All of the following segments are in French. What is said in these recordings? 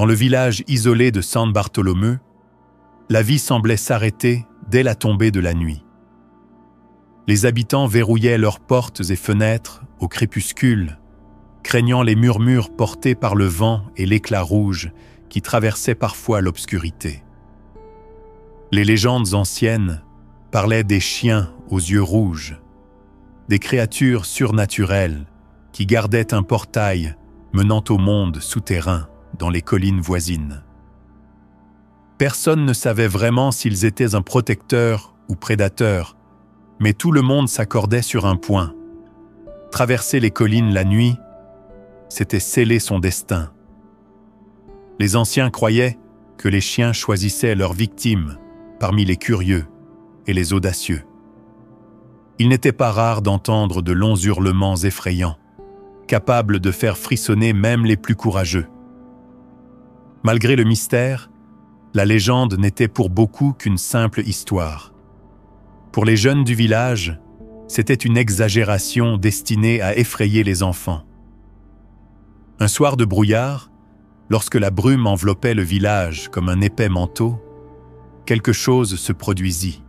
Dans le village isolé de San Bartolomeu, la vie semblait s'arrêter dès la tombée de la nuit. Les habitants verrouillaient leurs portes et fenêtres au crépuscule, craignant les murmures portés par le vent et l'éclat rouge qui traversaient parfois l'obscurité. Les légendes anciennes parlaient des chiens aux yeux rouges, des créatures surnaturelles qui gardaient un portail menant au monde souterrain dans les collines voisines. Personne ne savait vraiment s'ils étaient un protecteur ou prédateur, mais tout le monde s'accordait sur un point. Traverser les collines la nuit, c'était sceller son destin. Les anciens croyaient que les chiens choisissaient leurs victimes parmi les curieux et les audacieux. Il n'était pas rare d'entendre de longs hurlements effrayants, capables de faire frissonner même les plus courageux. Malgré le mystère, la légende n'était pour beaucoup qu'une simple histoire. Pour les jeunes du village, c'était une exagération destinée à effrayer les enfants. Un soir de brouillard, lorsque la brume enveloppait le village comme un épais manteau, quelque chose se produisit.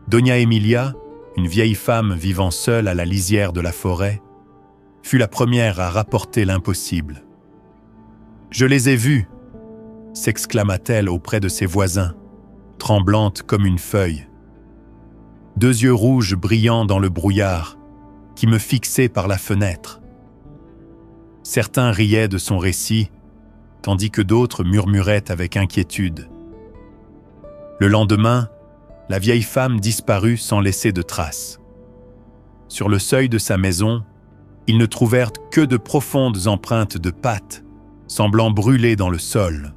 Doña Emilia, une vieille femme vivant seule à la lisière de la forêt, fut la première à rapporter l'impossible. « Je les ai vus !» s'exclama-t-elle auprès de ses voisins, tremblante comme une feuille. Deux yeux rouges brillants dans le brouillard, qui me fixaient par la fenêtre. Certains riaient de son récit, tandis que d'autres murmuraient avec inquiétude. Le lendemain, la vieille femme disparut sans laisser de traces. Sur le seuil de sa maison, ils ne trouvèrent que de profondes empreintes de pattes, semblant brûler dans le sol.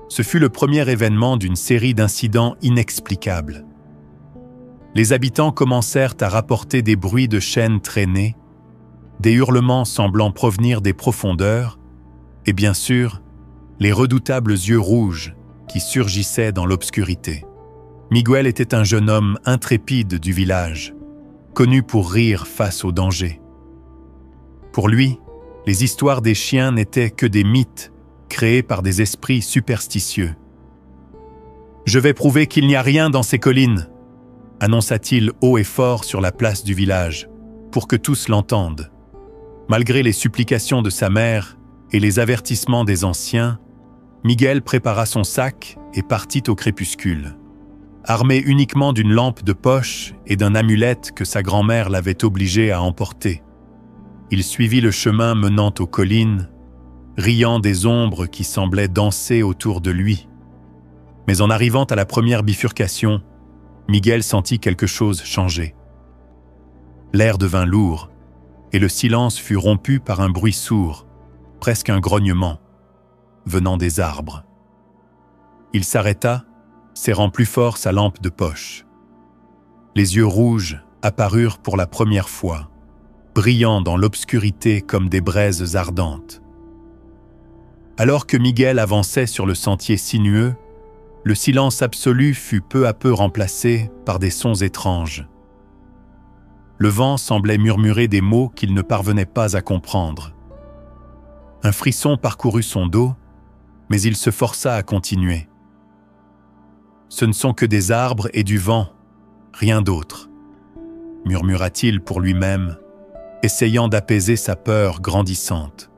Ce fut le premier événement d'une série d'incidents inexplicables. Les habitants commencèrent à rapporter des bruits de chaînes traînées, des hurlements semblant provenir des profondeurs, et bien sûr, les redoutables yeux rouges qui surgissaient dans l'obscurité. Miguel était un jeune homme intrépide du village, connu pour rire face au danger. Pour lui, les histoires des chiens n'étaient que des mythes créés par des esprits superstitieux. « Je vais prouver qu'il n'y a rien dans ces collines !» annonça-t-il haut et fort sur la place du village, pour que tous l'entendent. Malgré les supplications de sa mère et les avertissements des anciens, Miguel prépara son sac et partit au crépuscule. Armé uniquement d'une lampe de poche et d'un amulette que sa grand-mère l'avait obligé à emporter. Il suivit le chemin menant aux collines, riant des ombres qui semblaient danser autour de lui. Mais en arrivant à la première bifurcation, Miguel sentit quelque chose changer. L'air devint lourd, et le silence fut rompu par un bruit sourd, presque un grognement, venant des arbres. Il s'arrêta, serrant plus fort sa lampe de poche. Les yeux rouges apparurent pour la première fois, brillant dans l'obscurité comme des braises ardentes. Alors que Miguel avançait sur le sentier sinueux, le silence absolu fut peu à peu remplacé par des sons étranges. Le vent semblait murmurer des mots qu'il ne parvenait pas à comprendre. Un frisson parcourut son dos, mais il se força à continuer. « Ce ne sont que des arbres et du vent, rien d'autre », murmura-t-il pour lui-même, essayant d'apaiser sa peur grandissante.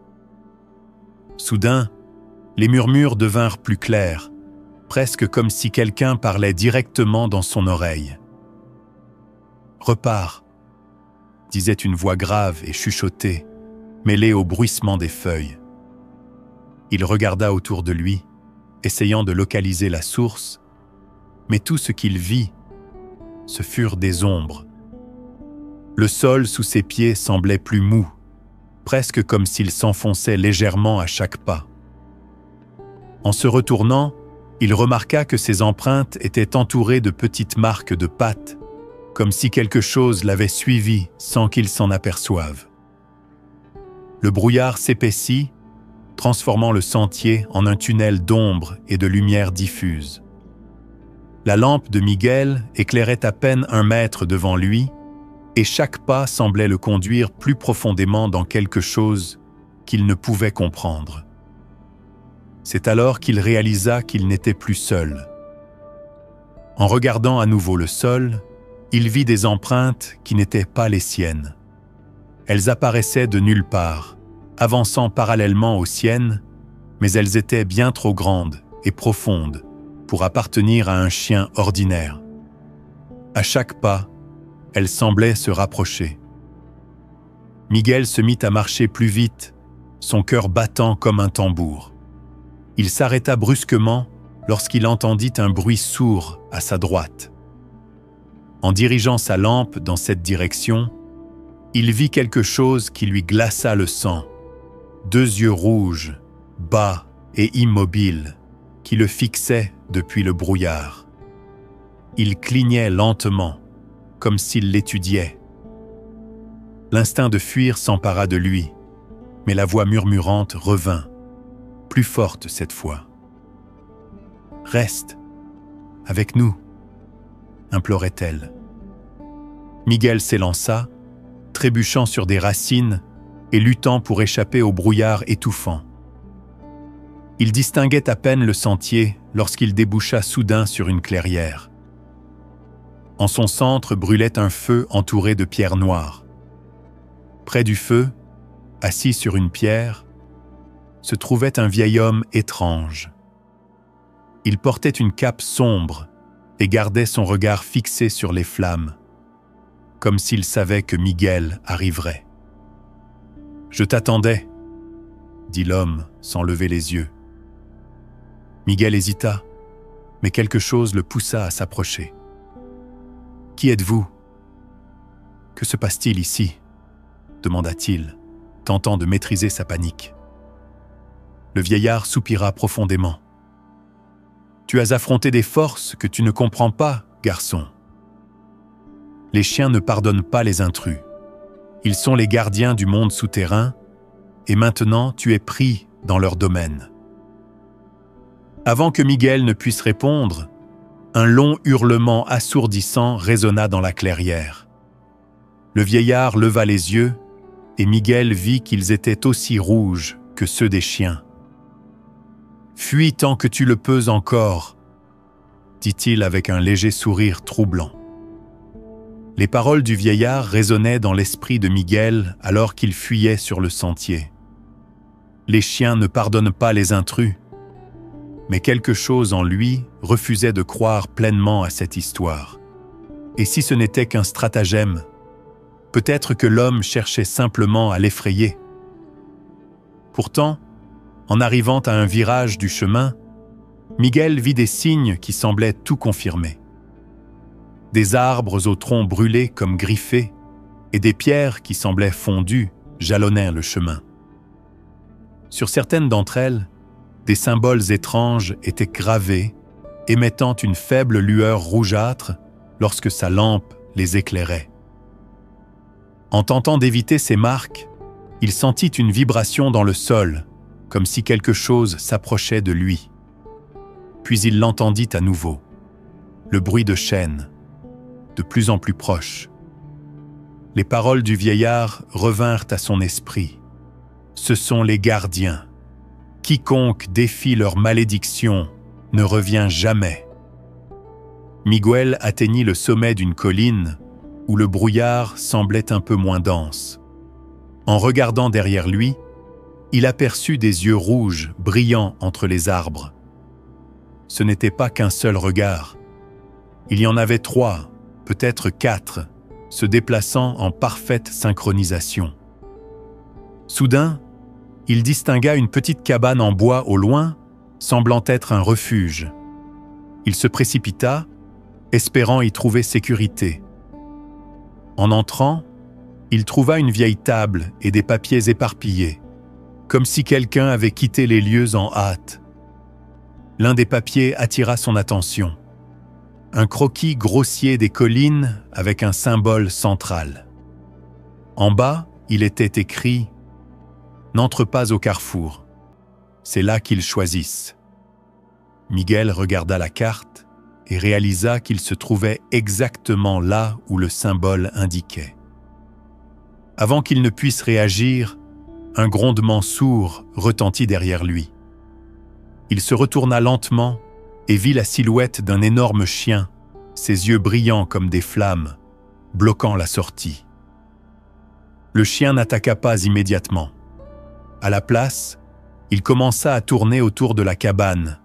Soudain, les murmures devinrent plus clairs, presque comme si quelqu'un parlait directement dans son oreille. « Repars », disait une voix grave et chuchotée, mêlée au bruissement des feuilles. Il regarda autour de lui, essayant de localiser la source, mais tout ce qu'il vit, ce furent des ombres. Le sol sous ses pieds semblait plus mou, presque comme s'il s'enfonçait légèrement à chaque pas. En se retournant, il remarqua que ses empreintes étaient entourées de petites marques de pattes, comme si quelque chose l'avait suivi sans qu'il s'en aperçoive. Le brouillard s'épaissit, transformant le sentier en un tunnel d'ombre et de lumière diffuse. La lampe de Miguel éclairait à peine 1 mètre devant lui, et chaque pas semblait le conduire plus profondément dans quelque chose qu'il ne pouvait comprendre. C'est alors qu'il réalisa qu'il n'était plus seul. En regardant à nouveau le sol, il vit des empreintes qui n'étaient pas les siennes. Elles apparaissaient de nulle part, avançant parallèlement aux siennes, mais elles étaient bien trop grandes et profondes pour appartenir à un chien ordinaire. À chaque pas, elles semblaient se rapprocher. Miguel se mit à marcher plus vite, son cœur battant comme un tambour. Il s'arrêta brusquement lorsqu'il entendit un bruit sourd à sa droite. En dirigeant sa lampe dans cette direction, il vit quelque chose qui lui glaça le sang. 2 yeux rouges, bas et immobiles, qui le fixaient depuis le brouillard. Il clignait lentement, comme s'il l'étudiait. L'instinct de fuir s'empara de lui, mais la voix murmurante revint, plus forte cette fois. « Reste, avec nous », implorait-elle. Miguel s'élança, trébuchant sur des racines et luttant pour échapper au brouillard étouffant. Il distinguait à peine le sentier lorsqu'il déboucha soudain sur une clairière. En son centre brûlait un feu entouré de pierres noires. Près du feu, assis sur une pierre, se trouvait un vieil homme étrange. Il portait une cape sombre et gardait son regard fixé sur les flammes, comme s'il savait que Miguel arriverait. « Je t'attendais », dit l'homme sans lever les yeux. Miguel hésita, mais quelque chose le poussa à s'approcher. « Qui êtes-vous ? Que se passe-t-il ici ? » demanda-t-il, tentant de maîtriser sa panique. Le vieillard soupira profondément. « Tu as affronté des forces que tu ne comprends pas, garçon. Les chiens ne pardonnent pas les intrus. Ils sont les gardiens du monde souterrain, et maintenant tu es pris dans leur domaine. » Avant que Miguel ne puisse répondre, un long hurlement assourdissant résonna dans la clairière. Le vieillard leva les yeux, et Miguel vit qu'ils étaient aussi rouges que ceux des chiens. « Fuis tant que tu le peux encore », dit-il avec un léger sourire troublant. Les paroles du vieillard résonnaient dans l'esprit de Miguel alors qu'il fuyait sur le sentier. Les chiens ne pardonnent pas les intrus, mais quelque chose en lui refusait de croire pleinement à cette histoire. Et si ce n'était qu'un stratagème, peut-être que l'homme cherchait simplement à l'effrayer. Pourtant, en arrivant à un virage du chemin, Miguel vit des signes qui semblaient tout confirmer. Des arbres au tronc brûlé comme griffés et des pierres qui semblaient fondues jalonnèrent le chemin. Sur certaines d'entre elles, des symboles étranges étaient gravés, émettant une faible lueur rougeâtre lorsque sa lampe les éclairait. En tentant d'éviter ces marques, il sentit une vibration dans le sol, comme si quelque chose s'approchait de lui. Puis il l'entendit à nouveau, le bruit de chaînes, de plus en plus proche. Les paroles du vieillard revinrent à son esprit. Ce sont les gardiens. Quiconque défie leur malédiction ne revient jamais. Miguel atteignit le sommet d'une colline où le brouillard semblait un peu moins dense. En regardant derrière lui, il aperçut des yeux rouges brillant entre les arbres. Ce n'était pas qu'un seul regard. Il y en avait 3, peut-être 4, se déplaçant en parfaite synchronisation. Soudain, il distingua une petite cabane en bois au loin, semblant être un refuge. Il se précipita, espérant y trouver sécurité. En entrant, il trouva une vieille table et des papiers éparpillés, comme si quelqu'un avait quitté les lieux en hâte. L'un des papiers attira son attention. Un croquis grossier des collines avec un symbole central. En bas, il était écrit « N'entre pas au carrefour. C'est là qu'ils choisissent. » Miguel regarda la carte et réalisa qu'il se trouvait exactement là où le symbole indiquait. Avant qu'il ne puisse réagir, un grondement sourd retentit derrière lui. Il se retourna lentement et vit la silhouette d'un énorme chien, ses yeux brillants comme des flammes, bloquant la sortie. Le chien n'attaqua pas immédiatement. À la place, il commença à tourner autour de la cabane,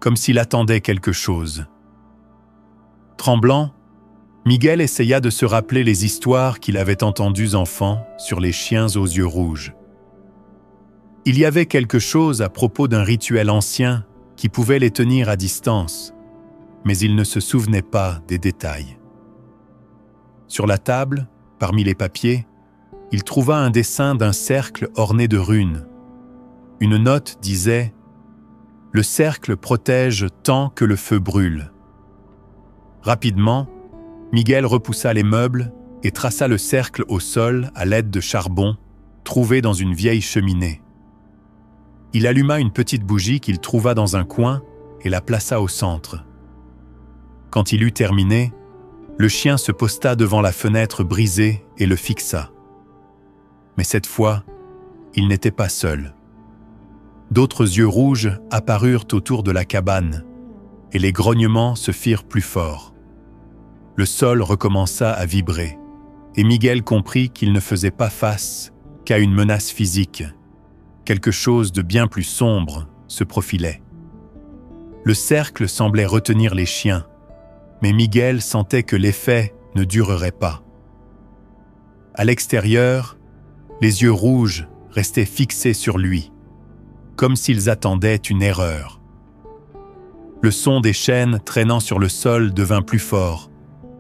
comme s'il attendait quelque chose. Tremblant, Miguel essaya de se rappeler les histoires qu'il avait entendues enfant sur les chiens aux yeux rouges. Il y avait quelque chose à propos d'un rituel ancien qui pouvait les tenir à distance, mais il ne se souvenait pas des détails. Sur la table, parmi les papiers, il trouva un dessin d'un cercle orné de runes. Une note disait « Le cercle protège tant que le feu brûle ». Rapidement, Miguel repoussa les meubles et traça le cercle au sol à l'aide de charbon trouvé dans une vieille cheminée. Il alluma une petite bougie qu'il trouva dans un coin et la plaça au centre. Quand il eut terminé, le chien se posta devant la fenêtre brisée et le fixa. Mais cette fois, il n'était pas seul. D'autres yeux rouges apparurent autour de la cabane, et les grognements se firent plus forts. Le sol recommença à vibrer, et Miguel comprit qu'il ne faisait pas face qu'à une menace physique. Quelque chose de bien plus sombre se profilait. Le cercle semblait retenir les chiens, mais Miguel sentait que l'effet ne durerait pas. À l'extérieur, les yeux rouges restaient fixés sur lui, comme s'ils attendaient une erreur. Le son des chaînes traînant sur le sol devint plus fort,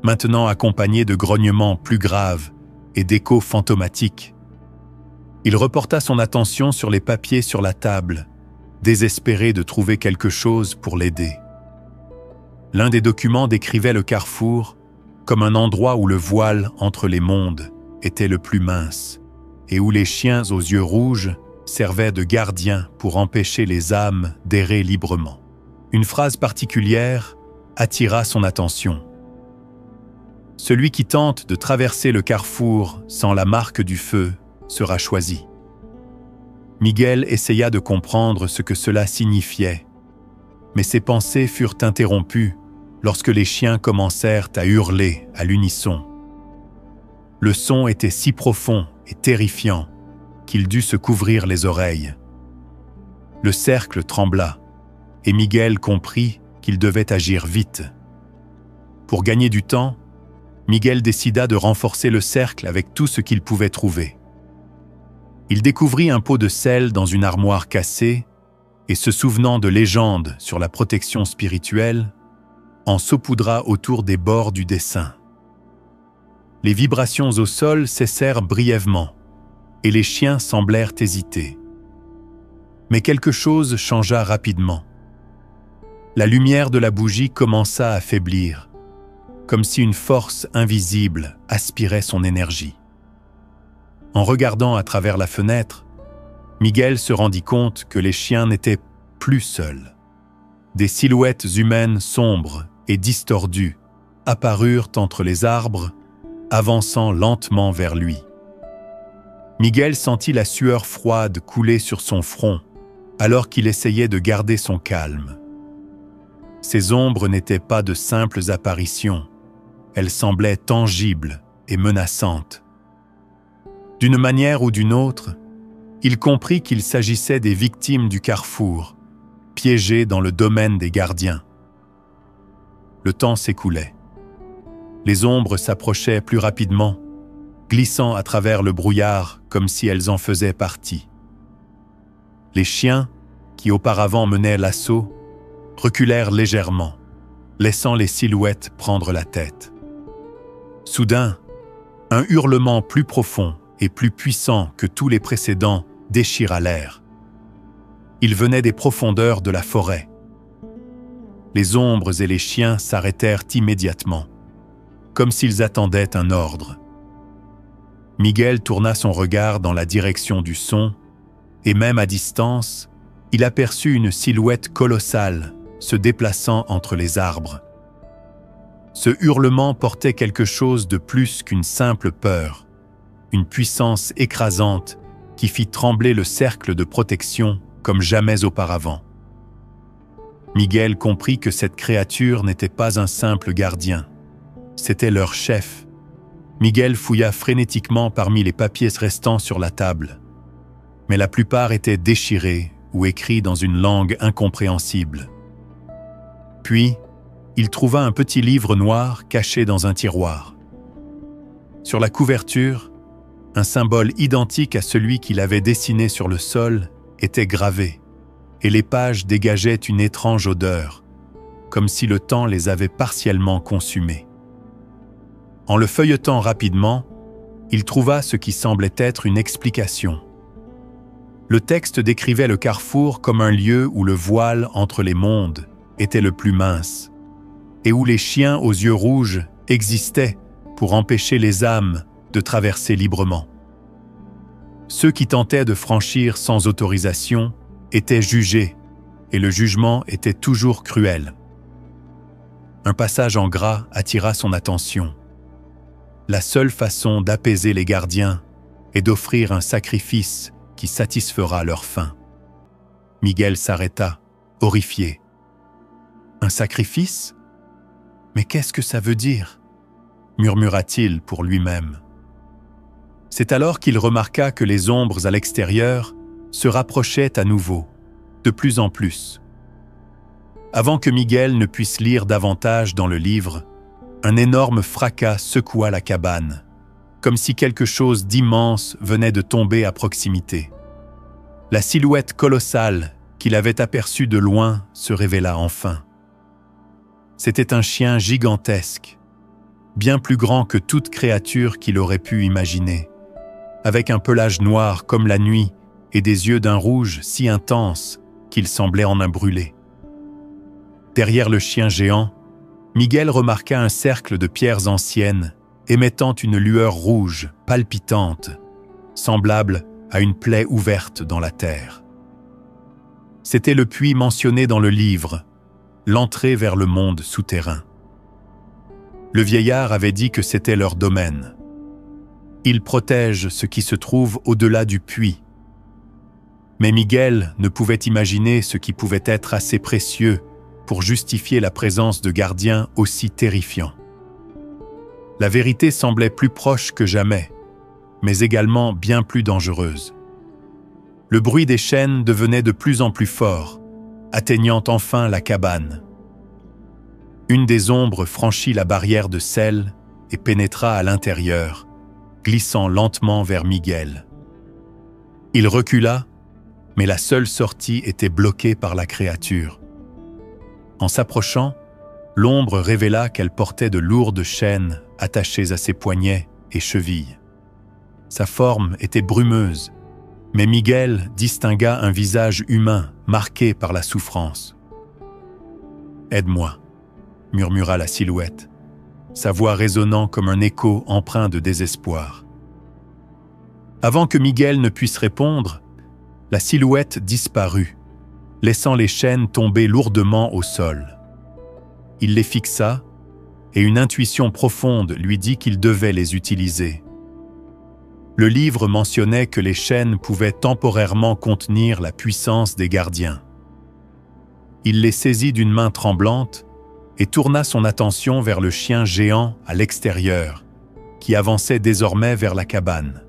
maintenant accompagné de grognements plus graves et d'échos fantomatiques. Il reporta son attention sur les papiers sur la table, désespéré de trouver quelque chose pour l'aider. L'un des documents décrivait le carrefour comme un endroit où le voile entre les mondes était le plus mince et où les chiens aux yeux rouges servaient de gardiens pour empêcher les âmes d'errer librement. Une phrase particulière attira son attention. « Celui qui tente de traverser le carrefour sans la marque du feu sera choisi. » Miguel essaya de comprendre ce que cela signifiait, mais ses pensées furent interrompues lorsque les chiens commencèrent à hurler à l'unisson. Le son était si profond et terrifiant qu'il dut se couvrir les oreilles. Le cercle trembla, et Miguel comprit qu'il devait agir vite. Pour gagner du temps, Miguel décida de renforcer le cercle avec tout ce qu'il pouvait trouver. Il découvrit un pot de sel dans une armoire cassée et, se souvenant de légendes sur la protection spirituelle, en saupoudra autour des bords du dessin. Les vibrations au sol cessèrent brièvement et les chiens semblèrent hésiter. Mais quelque chose changea rapidement. La lumière de la bougie commença à faiblir, comme si une force invisible aspirait son énergie. En regardant à travers la fenêtre, Miguel se rendit compte que les chiens n'étaient plus seuls. Des silhouettes humaines sombres et distordues apparurent entre les arbres, avançant lentement vers lui. Miguel sentit la sueur froide couler sur son front, alors qu'il essayait de garder son calme. Ces ombres n'étaient pas de simples apparitions, elles semblaient tangibles et menaçantes. D'une manière ou d'une autre, il comprit qu'il s'agissait des victimes du carrefour, piégées dans le domaine des gardiens. Le temps s'écoulait. Les ombres s'approchaient plus rapidement, glissant à travers le brouillard comme si elles en faisaient partie. Les chiens, qui auparavant menaient l'assaut, reculèrent légèrement, laissant les silhouettes prendre la tête. Soudain, un hurlement plus profond et plus puissant que tous les précédents déchira l'air. Il venait des profondeurs de la forêt. Les ombres et les chiens s'arrêtèrent immédiatement, comme s'ils attendaient un ordre. Miguel tourna son regard dans la direction du son, et même à distance, il aperçut une silhouette colossale se déplaçant entre les arbres. Ce hurlement portait quelque chose de plus qu'une simple peur, une puissance écrasante qui fit trembler le cercle de protection comme jamais auparavant. Miguel comprit que cette créature n'était pas un simple gardien. C'était leur chef. Miguel fouilla frénétiquement parmi les papiers restants sur la table. Mais la plupart étaient déchirés ou écrits dans une langue incompréhensible. Puis, il trouva un petit livre noir caché dans un tiroir. Sur la couverture, un symbole identique à celui qu'il avait dessiné sur le sol était gravé, et les pages dégageaient une étrange odeur, comme si le temps les avait partiellement consumées. En le feuilletant rapidement, il trouva ce qui semblait être une explication. Le texte décrivait le carrefour comme un lieu où le voile entre les mondes était le plus mince, et où les chiens aux yeux rouges existaient pour empêcher les âmes de traverser librement. Ceux qui tentaient de franchir sans autorisation étaient jugés, et le jugement était toujours cruel. Un passage en gras attira son attention. La seule façon d'apaiser les gardiens est d'offrir un sacrifice qui satisfera leur faim. Miguel s'arrêta, horrifié. Un sacrifice ? Mais qu'est-ce que ça veut dire ? Murmura-t-il pour lui-même. C'est alors qu'il remarqua que les ombres à l'extérieur se rapprochaient à nouveau, de plus en plus. Avant que Miguel ne puisse lire davantage dans le livre, un énorme fracas secoua la cabane, comme si quelque chose d'immense venait de tomber à proximité. La silhouette colossale qu'il avait aperçue de loin se révéla enfin. C'était un chien gigantesque, bien plus grand que toute créature qu'il aurait pu imaginer, avec un pelage noir comme la nuit et des yeux d'un rouge si intense qu'il semblait en un brûlé. Derrière le chien géant, Miguel remarqua un cercle de pierres anciennes émettant une lueur rouge, palpitante, semblable à une plaie ouverte dans la terre. C'était le puits mentionné dans le livre, l'entrée vers le monde souterrain. Le vieillard avait dit que c'était leur domaine. Ils protègent ce qui se trouve au-delà du puits. Mais Miguel ne pouvait imaginer ce qui pouvait être assez précieux pour justifier la présence de gardiens aussi terrifiants. La vérité semblait plus proche que jamais, mais également bien plus dangereuse. Le bruit des chaînes devenait de plus en plus fort, atteignant enfin la cabane. Une des ombres franchit la barrière de sel et pénétra à l'intérieur, glissant lentement vers Miguel. Il recula, mais la seule sortie était bloquée par la créature. En s'approchant, l'ombre révéla qu'elle portait de lourdes chaînes attachées à ses poignets et chevilles. Sa forme était brumeuse, mais Miguel distingua un visage humain marqué par la souffrance. « Aide-moi » murmura la silhouette, sa voix résonnant comme un écho empreint de désespoir. Avant que Miguel ne puisse répondre, la silhouette disparut, laissant les chaînes tomber lourdement au sol. Il les fixa, et une intuition profonde lui dit qu'il devait les utiliser. Le livre mentionnait que les chaînes pouvaient temporairement contenir la puissance des gardiens. Il les saisit d'une main tremblante et tourna son attention vers le chien géant à l'extérieur, qui avançait désormais vers la cabane.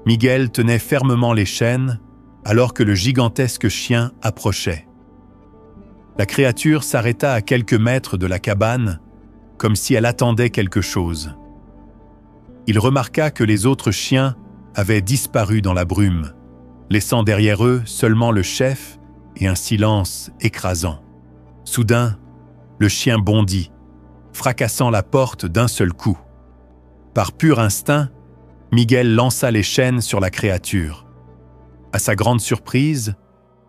Miguel tenait fermement les chaînes alors que le gigantesque chien approchait. La créature s'arrêta à quelques mètres de la cabane, comme si elle attendait quelque chose. Il remarqua que les autres chiens avaient disparu dans la brume, laissant derrière eux seulement le chef et un silence écrasant. Soudain, le chien bondit, fracassant la porte d'un seul coup. Par pur instinct, Miguel lança les chaînes sur la créature. À sa grande surprise,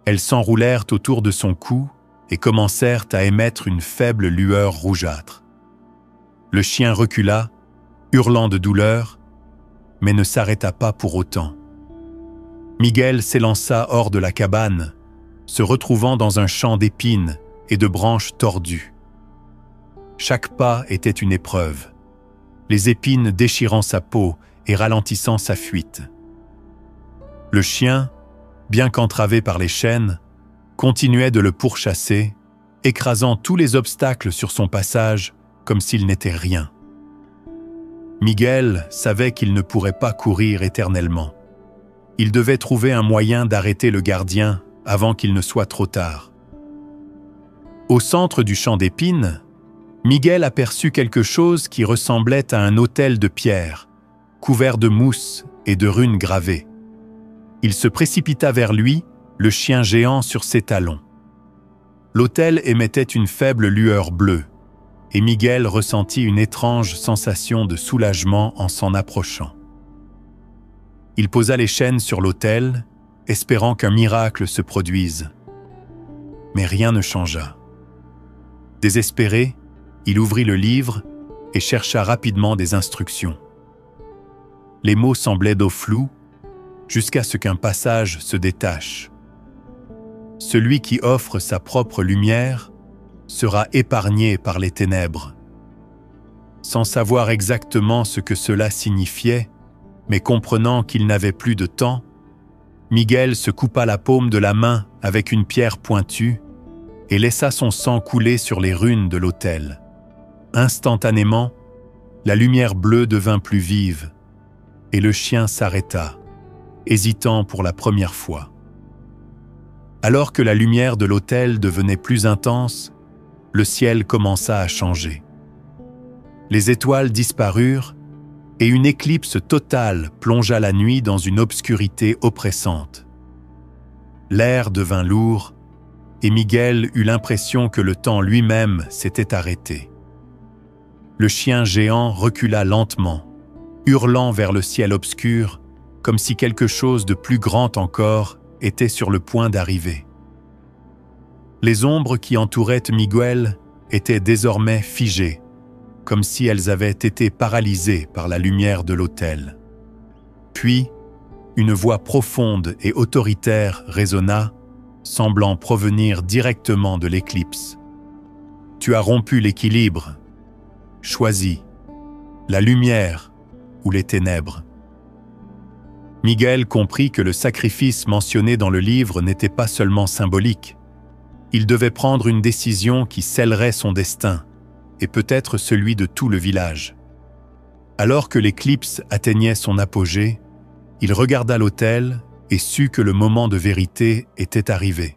elles s'enroulèrent autour de son cou et commencèrent à émettre une faible lueur rougeâtre. Le chien recula, hurlant de douleur, mais ne s'arrêta pas pour autant. Miguel s'élança hors de la cabane, se retrouvant dans un champ d'épines et de branches tordues. Chaque pas était une épreuve, les épines déchirant sa peau et ralentissant sa fuite. Le chien, bien qu'entravé par les chaînes, continuait de le pourchasser, écrasant tous les obstacles sur son passage comme s'il n'était rien. Miguel savait qu'il ne pourrait pas courir éternellement. Il devait trouver un moyen d'arrêter le gardien avant qu'il ne soit trop tard. Au centre du champ d'épines, Miguel aperçut quelque chose qui ressemblait à un autel de pierre, couvert de mousse et de runes gravées. Il se précipita vers lui, le chien géant sur ses talons. L'autel émettait une faible lueur bleue, et Miguel ressentit une étrange sensation de soulagement en s'en approchant. Il posa les chaînes sur l'autel, espérant qu'un miracle se produise. Mais rien ne changea. Désespéré, il ouvrit le livre et chercha rapidement des instructions. Les mots semblaient d'eau floue, jusqu'à ce qu'un passage se détache. Celui qui offre sa propre lumière sera épargné par les ténèbres. Sans savoir exactement ce que cela signifiait, mais comprenant qu'il n'avait plus de temps, Miguel se coupa la paume de la main avec une pierre pointue et laissa son sang couler sur les runes de l'autel. Instantanément, la lumière bleue devint plus vive et le chien s'arrêta, hésitant pour la première fois. Alors que la lumière de l'autel devenait plus intense, le ciel commença à changer. Les étoiles disparurent et une éclipse totale plongea la nuit dans une obscurité oppressante. L'air devint lourd et Miguel eut l'impression que le temps lui-même s'était arrêté. Le chien géant recula lentement, hurlant vers le ciel obscur, comme si quelque chose de plus grand encore était sur le point d'arriver. Les ombres qui entouraient Miguel étaient désormais figées, comme si elles avaient été paralysées par la lumière de l'autel. Puis, une voix profonde et autoritaire résonna, semblant provenir directement de l'éclipse. « Tu as rompu l'équilibre. Choisis la lumière ou les ténèbres. » Miguel comprit que le sacrifice mentionné dans le livre n'était pas seulement symbolique. Il devait prendre une décision qui scellerait son destin, et peut-être celui de tout le village. Alors que l'éclipse atteignait son apogée, il regarda l'autel et sut que le moment de vérité était arrivé.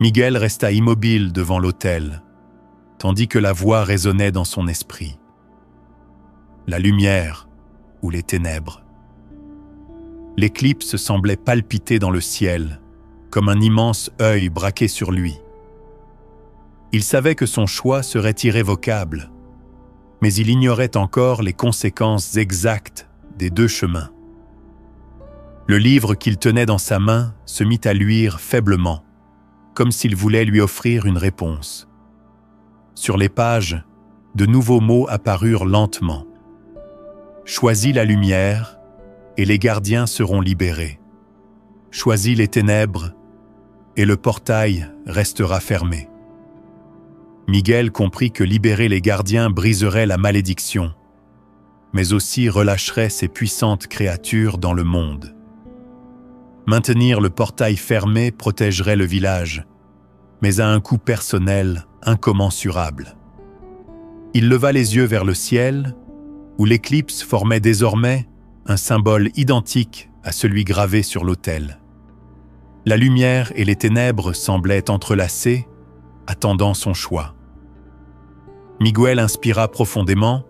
Miguel resta immobile devant l'autel, tandis que la voix résonnait dans son esprit. La lumière ou les ténèbres. L'éclipse semblait palpiter dans le ciel, comme un immense œil braqué sur lui. Il savait que son choix serait irrévocable, mais il ignorait encore les conséquences exactes des deux chemins. Le livre qu'il tenait dans sa main se mit à luire faiblement, comme s'il voulait lui offrir une réponse. Sur les pages, de nouveaux mots apparurent lentement. Choisis la lumière, et les gardiens seront libérés. Choisis les ténèbres, et le portail restera fermé. Miguel comprit que libérer les gardiens briserait la malédiction, mais aussi relâcherait ces puissantes créatures dans le monde. Maintenir le portail fermé protégerait le village, mais à un coût personnel incommensurable. Il leva les yeux vers le ciel, où l'éclipse formait désormais un symbole identique à celui gravé sur l'autel. La lumière et les ténèbres semblaient entrelacées, attendant son choix. Miguel inspira profondément,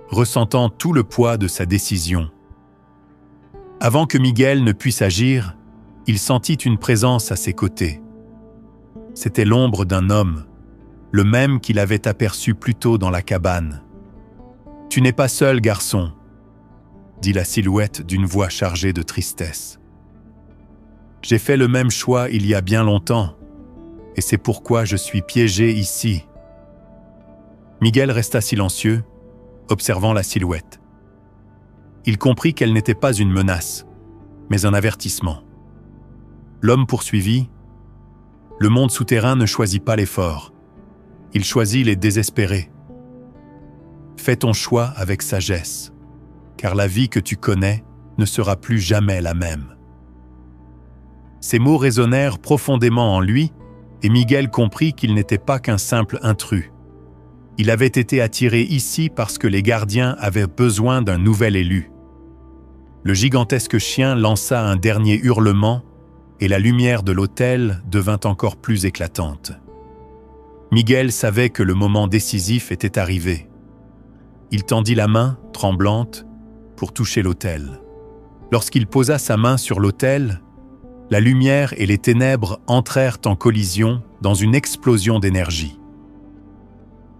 ressentant tout le poids de sa décision. Avant que Miguel ne puisse agir, il sentit une présence à ses côtés. C'était l'ombre d'un homme, le même qu'il avait aperçu plus tôt dans la cabane. « Tu n'es pas seul, garçon », dit la silhouette d'une voix chargée de tristesse. « J'ai fait le même choix il y a bien longtemps, et c'est pourquoi je suis piégé ici. » Miguel resta silencieux, observant la silhouette. Il comprit qu'elle n'était pas une menace, mais un avertissement. L'homme poursuivit « Le monde souterrain ne choisit pas les forts, il choisit les désespérés. Fais ton choix avec sagesse, car la vie que tu connais ne sera plus jamais la même. » Ces mots résonnèrent profondément en lui, et Miguel comprit qu'il n'était pas qu'un simple intrus. Il avait été attiré ici parce que les gardiens avaient besoin d'un nouvel élu. Le gigantesque chien lança un dernier hurlement, et la lumière de l'autel devint encore plus éclatante. Miguel savait que le moment décisif était arrivé. Il tendit la main, tremblante, pour toucher l'autel. Lorsqu'il posa sa main sur l'autel, la lumière et les ténèbres entrèrent en collision dans une explosion d'énergie.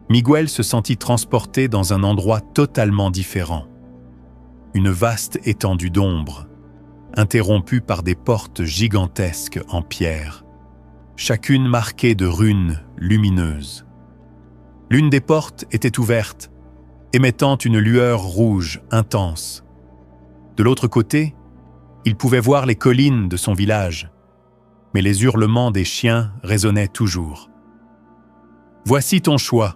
Miguel se sentit transporté dans un endroit totalement différent. Une vaste étendue d'ombre, interrompue par des portes gigantesques en pierre, chacune marquée de runes lumineuses. L'une des portes était ouverte, émettant une lueur rouge intense. De l'autre côté, il pouvait voir les collines de son village, mais les hurlements des chiens résonnaient toujours. « Voici ton choix »,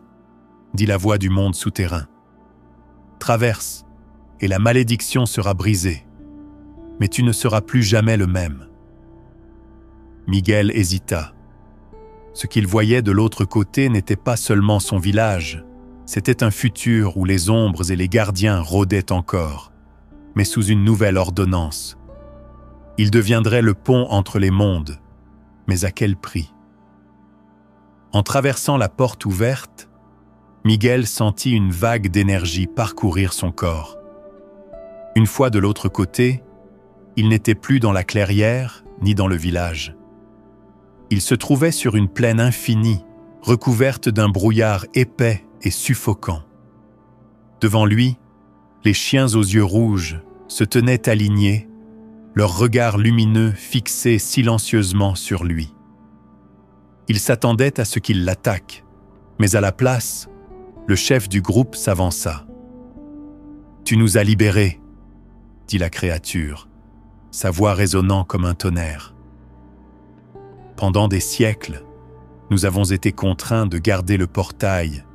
dit la voix du monde souterrain. « Traverse, et la malédiction sera brisée, mais tu ne seras plus jamais le même. » Miguel hésita. Ce qu'il voyait de l'autre côté n'était pas seulement son village, c'était un futur où les ombres et les gardiens rôdaient encore, mais sous une nouvelle ordonnance. Il deviendrait le pont entre les mondes, mais à quel prix? En traversant la porte ouverte, Miguel sentit une vague d'énergie parcourir son corps. Une fois de l'autre côté, il n'était plus dans la clairière ni dans le village. Il se trouvait sur une plaine infinie, recouverte d'un brouillard épais et suffocant. Devant lui, les chiens aux yeux rouges se tenaient alignés, leurs regards lumineux fixés silencieusement sur lui. Il s'attendait à ce qu'il l'attaque, mais à la place, le chef du groupe s'avança. « Tu nous as libérés », dit la créature, sa voix résonnant comme un tonnerre. « Pendant des siècles, nous avons été contraints de garder le portail,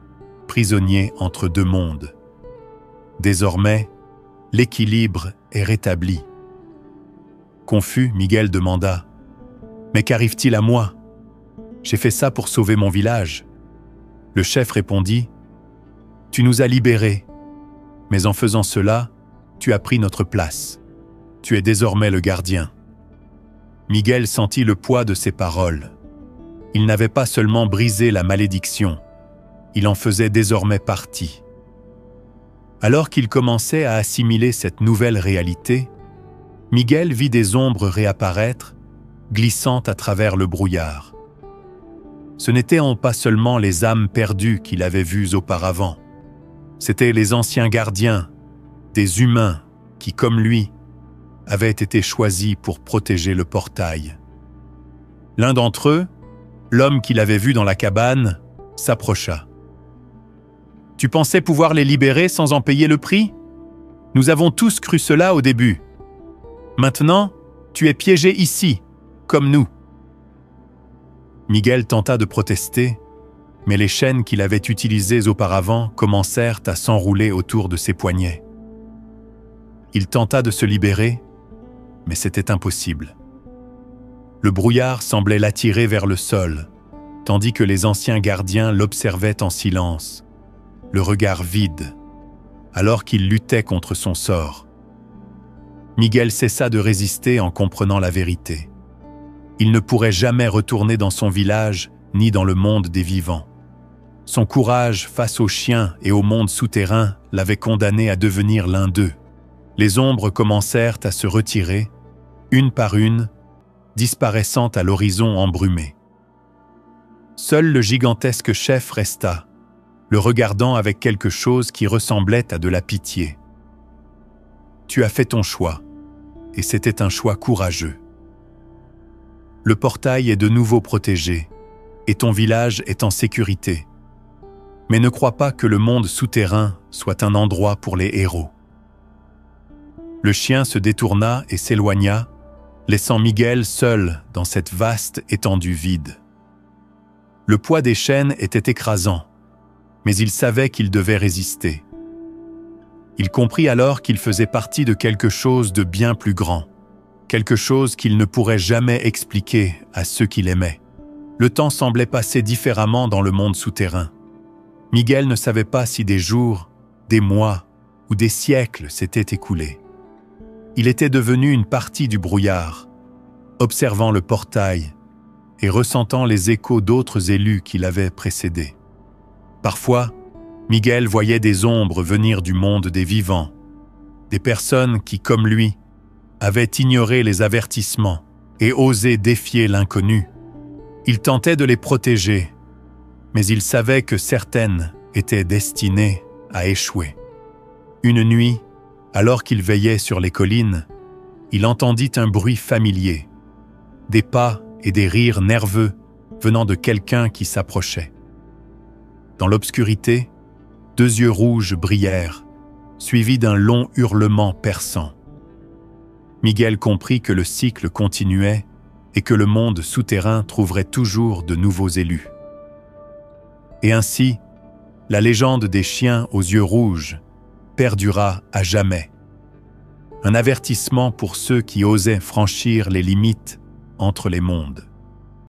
prisonniers entre deux mondes. Désormais, l'équilibre est rétabli. » Confus, Miguel demanda « Mais qu'arrive-t-il à moi? J'ai fait ça pour sauver mon village. » Le chef répondit « Tu nous as libérés, mais en faisant cela, tu as pris notre place. Tu es désormais le gardien. » Miguel sentit le poids de ces paroles. Il n'avait pas seulement brisé la malédiction, il en faisait désormais partie. Alors qu'il commençait à assimiler cette nouvelle réalité, Miguel vit des ombres réapparaître, glissant à travers le brouillard. Ce n'étaient pas seulement les âmes perdues qu'il avait vues auparavant. C'étaient les anciens gardiens, des humains qui, comme lui, avaient été choisis pour protéger le portail. L'un d'entre eux, l'homme qu'il avait vu dans la cabane, s'approcha. « Tu pensais pouvoir les libérer sans en payer le prix? Nous avons tous cru cela au début. Maintenant, tu es piégé ici, comme nous. » Miguel tenta de protester, mais les chaînes qu'il avait utilisées auparavant commencèrent à s'enrouler autour de ses poignets. Il tenta de se libérer, mais c'était impossible. Le brouillard semblait l'attirer vers le sol, tandis que les anciens gardiens l'observaient en silence, le regard vide, alors qu'il luttait contre son sort. Miguel cessa de résister en comprenant la vérité. Il ne pourrait jamais retourner dans son village ni dans le monde des vivants. Son courage face aux chiens et au monde souterrain l'avait condamné à devenir l'un d'eux. Les ombres commencèrent à se retirer, une par une, disparaissant à l'horizon embrumé. Seul le gigantesque chef resta, le regardant avec quelque chose qui ressemblait à de la pitié. « Tu as fait ton choix, et c'était un choix courageux. Le portail est de nouveau protégé, et ton village est en sécurité. Mais ne crois pas que le monde souterrain soit un endroit pour les héros. » Le chien se détourna et s'éloigna, laissant Miguel seul dans cette vaste étendue vide. Le poids des chaînes était écrasant, mais il savait qu'il devait résister. Il comprit alors qu'il faisait partie de quelque chose de bien plus grand, quelque chose qu'il ne pourrait jamais expliquer à ceux qu'il aimait. Le temps semblait passer différemment dans le monde souterrain. Miguel ne savait pas si des jours, des mois ou des siècles s'étaient écoulés. Il était devenu une partie du brouillard, observant le portail et ressentant les échos d'autres élus qui l'avaient précédé. Parfois, Miguel voyait des ombres venir du monde des vivants, des personnes qui, comme lui, avaient ignoré les avertissements et osé défier l'inconnu. Il tentait de les protéger, mais il savait que certaines étaient destinées à échouer. Une nuit, alors qu'il veillait sur les collines, il entendit un bruit familier, des pas et des rires nerveux venant de quelqu'un qui s'approchait. Dans l'obscurité, 2 yeux rouges brillèrent, suivis d'un long hurlement perçant. Miguel comprit que le cycle continuait et que le monde souterrain trouverait toujours de nouveaux élus. Et ainsi, la légende des chiens aux yeux rouges perdura à jamais. Un avertissement pour ceux qui osaient franchir les limites entre les mondes.